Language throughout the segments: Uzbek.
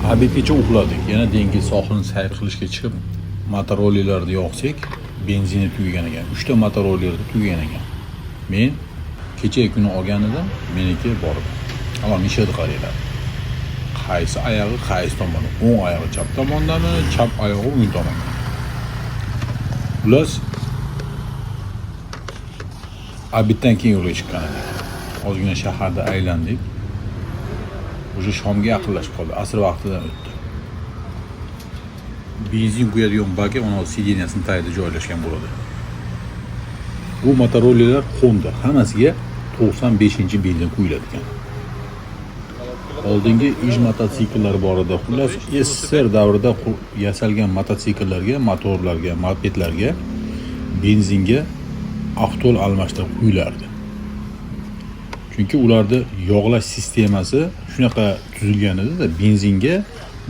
Habibgacha uxladik. Yana dengiz sohilini sayr qilishga chiqib, motorollerlarni yoqsak, benzini tugagan ekan. 3 ta motorollerda tugagan ekan. Men kecha kuni olgan edim, meniki bor edi. Ama mishadi qaranglar. Qaysi oyog'i qaysi tomoni? O'ng oyog'i chap tomondami, chap oyog'i o'ng tomonda. Plus Abitdan keyin yo'lga chiqqan edik. Ozgina shaharda aylandik. O'sha shomga yaqinlashib qoldi. Asr vaqtidan o'tdi. Benzin quyadigan bak 16 sideniyasini tagida joylashgan bo'ladi. Bu motorollerlar Honda. Hammasiga 95-benzin quyiladi ekan. Oldingi ish mototsikllar bor edi. Xullas, SSR davrida yasalgan mototsikllarga, motorlarga, mopedlarga benzinga avtol almashtirib quyilardi. Chunki ularda yog'lash sistemasi shunaqa tuzilgan edi-da, benzinga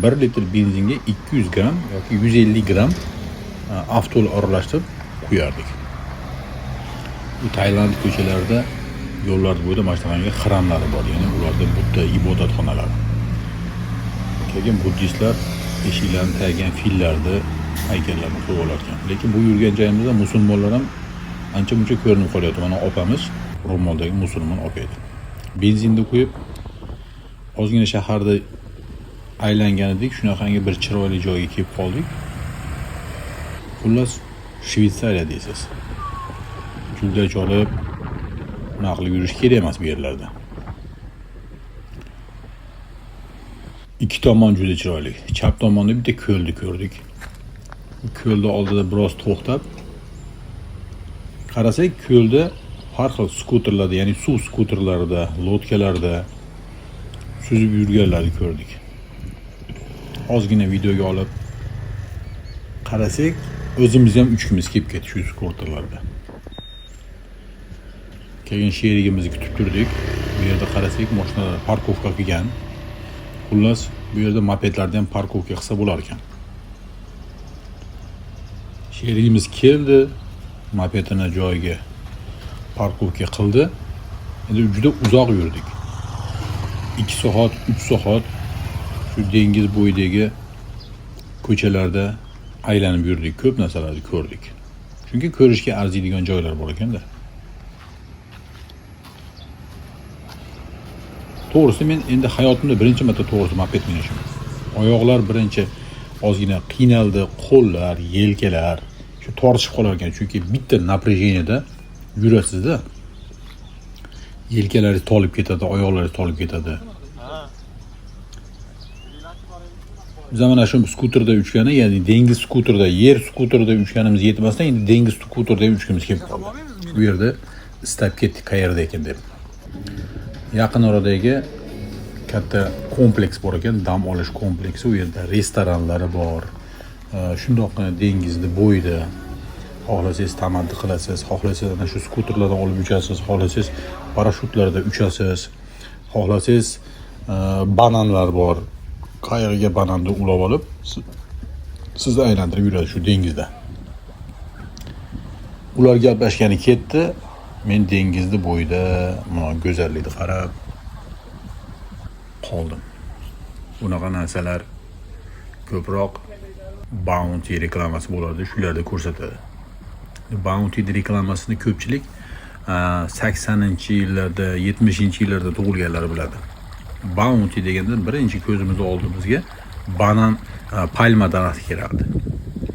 1 litr benzinga 200 gram yoki 150 gram avtol aralashtirib quyardik. Bu Tailand ko'chalarida yo'llar bo'yida mashinalariga xramlari bor, ya'ni ularda budda ibodatxonalari. Keyin buddistlar eshiklarni tagigan fillarni haykallarni qo'yib olarkan. Lekin bu yurgan joyimizda musulmonlar ham ancha-muncha ko'rinib qolyapti. Mana opamiz ro'moldagi musulmon opa edi. Benzinni qo'yib ozgina shaharda aylangan edik, shunaqangi bir chiroyli joyga kelib qoldik. Xullas, Shveysariya deysiz. Julda cholib, naqli yurish kerak emas bu yerlarda. Ikki tomon juda chiroyli. Chap tomonda bitta ko'lni ko'rdik. Ko'lda oldida biroz to'xtab qarasak, ko'lda har xil skuterlarda, ya'ni suv skuterlarida, lodkalarda suzib yurganlarni ko'rdik. Ozgina videoga olib qarasak, o'zimiz ham uchimiz kelib ketdi shu skuterlarda. Keyin sherigimizni kutib turdik. Bu yerda qarasak, mashinalar parkovka qilgan. Xullas, bu yerda mopedlarni ham parkovka qilsa bo'lar ekan. Sherigimiz keldi, mopedini joyiga parkovka qildi. Endi juda uzoq yurdik. 2 soat, 3 soat shu dengiz bo'yidagi ko'chalarda aylanib yurdik, ko'p narsalarni ko'rdik. Chunki ko'rishga arziydigan joylar bor ekanda. To'g'risi men endi hayotimda birinchi marta to'g'risi moped minishim. Oyoqlar birinchi ozgina qiynaldi, qo'llar, yelkalar shu tortishib qolar ekan, chunki bitta naprejeniyada yurasizda. Yelkalaringiz tolib ketadi, oyoqlaringiz tolib ketadi. Biz mana shu skuterda uchgani, ya'ni dengiz skuterda, yer skuterda uchganimiz yetmasdan endi dengiz skuterda uchgimiz kelib qoldi. Bu yerda istab ketdik qayerda ekan deb. Yaqin oradagi katta kompleks bor ekan, dam olish kompleksi. U yerda restoranlari bor. Shundoqqina dengizni bo'yida xohlasangiz tamaddi qilasiz, xohlasangiz ana shu skuterlardan olib uchasiz, xohlasangiz parashyutlarda uchasiz, xohlasangiz bananlar bor. Qayerga bananni ulab olib sizni aylantirib yuradi shu dengizda. Ular gaplashgani ketdi. Men dengizni bo'yida mana go'zallikni qarab qoldim. Bunaqa narsalar ko'proq Bounty reklamasi bo'ladi, shularda ko'rsatadi. Bounty reklamasini ko'pchilik 80-yillarda, 70-yillarda tug'ilganlar biladi. Bounty deganda birinchi ko'zimizning oldimizga banan, palma daraxti kelardi.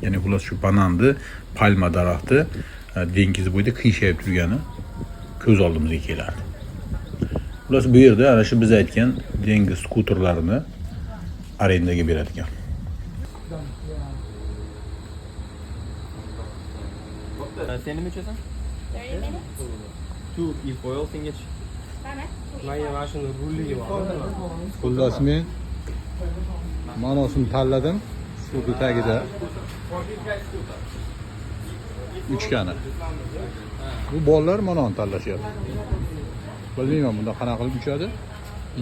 Ya'ni xullas shu bananni, palma daraxti dengiz bo'yida qiyshayib turgani ko'z oldimizga kelardi. Xullas bu yerda ana shu biz aytgan dengiz skuterlarini arendaga berar ekan. Sen nima ichasan? 30 minutes. Shu if oil senga Mana mana shuni ruliga bor. Xullas men ma'nosini tanladim. Shu tagida uchgani. Bu bolalar ma'noni tanlashyapti. Bilmayman bunda qanaqa qilib uchadi.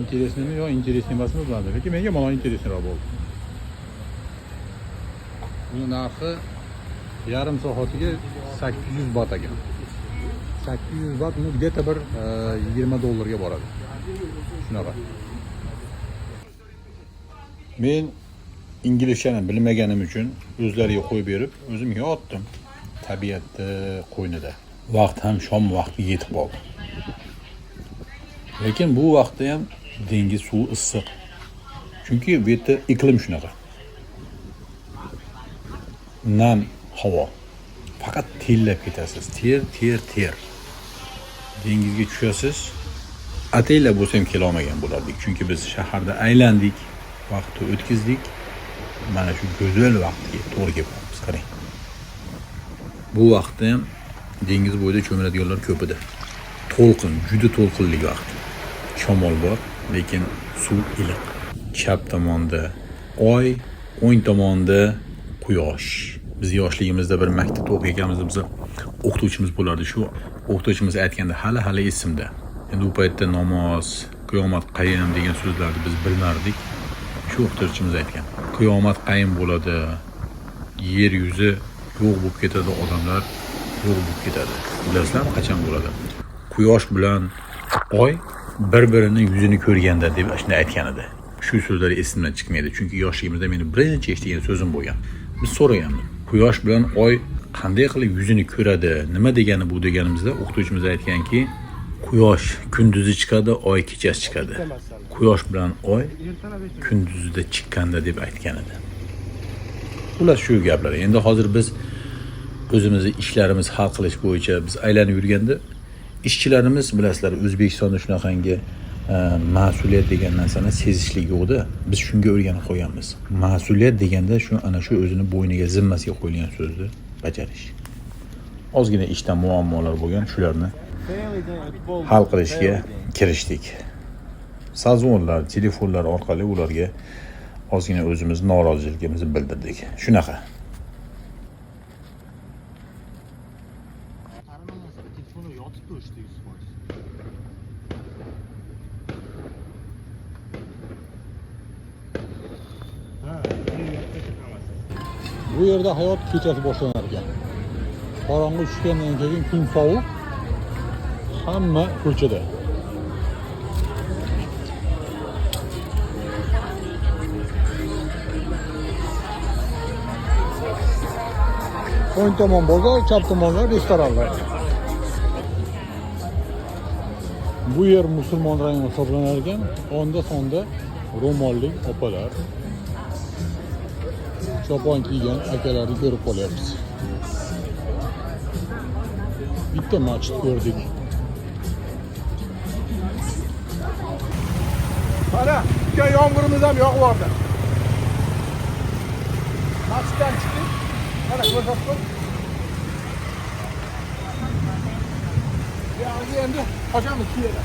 Interesnimi yo interesni emasmi bilmadim. Lekin menga mana interesroq bo'ldi. Buni narxi yarim soatiga 800 bat ekan. 800 bat где-то bir $20 boradi. Shunaqa. Men inglizchani bilmaganim uchun o'zlariga qo'yib berib, o'zim yotdim. Tabiatda, qo'ynida. Vaqt ham shom vaqtiga yetib qoldi. Lekin bu vaqtda ham dengiz suvi issiq. Chunki bu yerda iqlim shunaqa. Nam havo. Faqat terlab ketasiz. Ter. Dengizga tushasiz. Ataylar bo'lsa ham kela olmagan bo'lardik. Chunki biz shaharda aylandik, vaqtni o'tkazdik. Mana shu go'zal vaqtga to'g'ri kelibmiz, qarang. Bu vaqtda ham dengiz bo'yida cho'miladiganlar ko'p edi. To'lqin, juda to'lqinli vaqt. Shamol bor, lekin suv iliq. Chap tomonda oy, o'ng tomonda quyosh. Biz yoshligimizda bir maktabda o'qiganimizda biz o'qituvchimiz bo'lardi. Shu o'qituvchimiz aytganda hali esimda. Endi u paytda namoz, qiyomat qayyim degan so'zlarni biz bilmardik. Shu o'qituvchimiz aytgan. Qiyomat qayyim bo'ladi. Yer yuzi yo'q bo'lib ketadi, odamlar yo'q bo'lib ketadi. Bilasizlarmi qachon bo'ladi? Quyosh bilan oy bir-birini yuzini ko'rganda deb shunday aytgan edi. Shu so'zlar esimdan chiqmaydi, chunki yoshligimizda meni birinchi eshitgan so'zim bo'lgan. Biz so'raganmiz. Quyosh bilan oy qanday qilib yuzini ko'radi? Nima degani bu deganimizda o'qituvchimiz aytganki, quyosh kunduzi chiqadi, oy kechasi chiqadi. Quyosh bilan oy kunduzida chiqqanda deb aytgan edi. Ular shu gaplar. Endi hozir biz o'zimizni ishlarimiz hal qilish bo'yicha biz aylanib yurganda ishchilarimiz bilasizlar, O'zbekistonda shunaqangi mas'uliyat degan narsani sezishlik yo'qda. Biz shunga o'rganib qo'yganmiz. Mas'uliyat deganda ana shu o'zini bo'yniga, zimmasiga qo'yilgan so'zni bajarish. Ozgina ishda muammolar bo'lgan, shularni hal qilishga kirishdik. Sazonlar, telefonlar orqali ularga ozgina o'zimiz noroziligimizni bildirdik. Shunaqa. Bu yerda hayot kechasi boshlanar ekan. Qorong'i tushgandan keyin kun sovuq. Hamma ko'chada. O'ng tomon bozor, chap tomonlar restoranlar. Bu yer musulmon rayoni hisoblanar ekan. Onda sonda ro'molli opalar, chopon kiygan akalarni ko'rib qolyapmiz. Bitta masjid ko'rdik. Mana, uka yomg'irimiz ham yog'vordi. Masjiddan chiqdik. Mana ko'rsatdim. Endi qochamiz shu yerda.